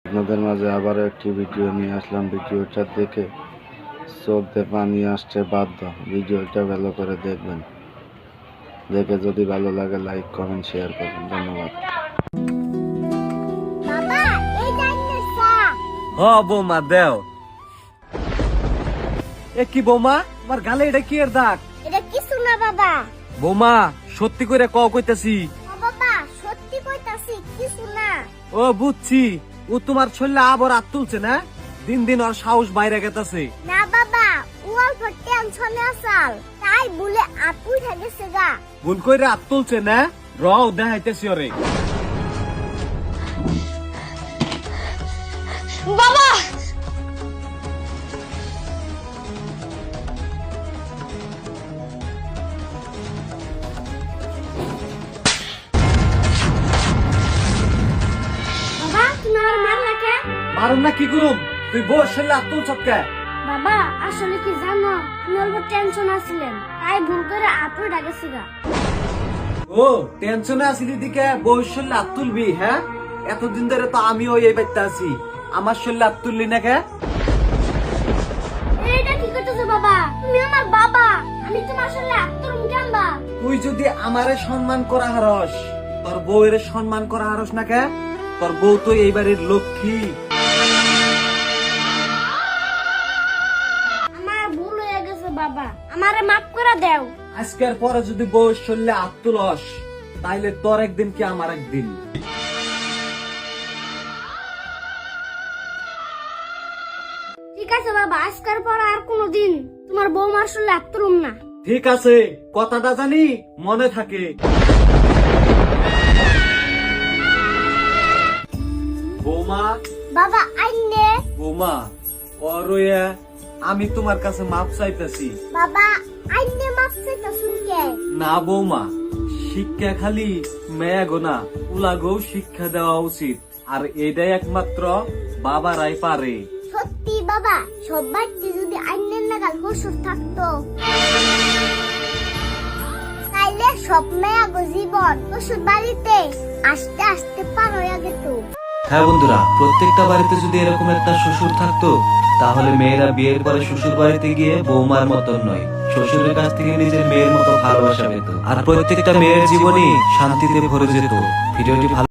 আপনাদের মাঝে আবারও একটি ভিডিও নিয়ে আসলাম। ভিডিওটা দেখে চোখ দিয়ে পানি আসছে বাধ্য। ভিডিওটা ভালো করে দেখবেন, দেখে যদি ভালো লাগে লাইক কমেন্ট শেয়ার করবেন। ধন্যবাদ। বাবা এই যাইতেছা হ বৌমা দেও। এ কি বৌমা, তোমার গালে এটা কি এর দাগ? এটা কিছু না বাবা। বৌমা সত্যি করে কইতাছি। বাবা সত্যি কইতাছি কিছু না। ও বুঝছি, ও তোমার শরীরে আবার হাত তুলছে না? দিন দিন ওর সাহস বাইরে গেতাছে। না বাবা ও অল্প টেনশনে আসাল, তাই বলে আপুই থাকেছে গা। ভুল কইরা হাত তুলছে না? রও দেখাইতেছি ওরে। বাবা বাবা তুমি আমার মারলা কে? মারুম না কি করুম? তুই বউর শরীরে হাত তুলছ কে? বাবা আসলে কি জানো, আমি অল্প টেনশন আছিলেন, তাই ভুল করে আপুই ডাকেছি গা। ও টেনশনে আসিলি দিকে বউর শরীরে হাত তুলবি? হ্যাঁ, এতদিন ধরে তো আমিও এই বাড়িতে আছি, আমার শরীরে হাত তুললি না কে? এটা কি করতেছো বাবা? তুমি আমার বাবা, আমি তোমার সাথে আত্মরম জানবা। তুই যদি আমারে সম্মান করা হারস, তোর বউয়ের সম্মান করা হারস না কে? তোর বউ তো এই বাড়ির লক্ষ্মী। আমার ভুল হয়ে গেছে বাবা, আমারে মাফ করে দাও। আজকের পরে যদি বউয়ের শরীরে হাত তুলস, তাইলে তোর একদিন কি আমার একদিন। ঠিক আছে বাবা, আজকের পর আর কোনোদিন তোমার বৌমার সাথে আত্মরম না। ঠিক আছে, কথাটা জানি মনে থাকে। বৌমা, বাবা আইনে। বৌমা অরয়া, আমি তোমার কাছে মাপ চাইতেছি। বাবা আইনে মাফ চাইতা শুনকে। না বৌমা, শিক্ষা খালি মেয়া গোনা উলাগো শিক্ষা দেওয়া উচিত, আর এটাই একমাত্র বাবারাই পারে। সত্যি বাবা, সব বাড়িতে যদি আইনের নাগাল কসুর থাকতো, তাইলে সব মেয়াগো জীবন কসুর বাড়িতে আস্তে আস্তে পার হয়ে যেত। হ্যাঁ বন্ধুরা, প্রত্যেকটা বাড়িতে যদি এরকম একটা শ্বশুর থাকতো, তাহলে মেয়েরা বিয়ের পরে শ্বশুর বাড়িতে গিয়ে বৌমার মতন নয়, শ্বশুরের কাছ থেকে নিজের মেয়ের মতো ভালোবাসা পেত, আর প্রত্যেকটা মেয়ের জীবনই শান্তিতে ভরে যেত। ভিডিওটি ভালো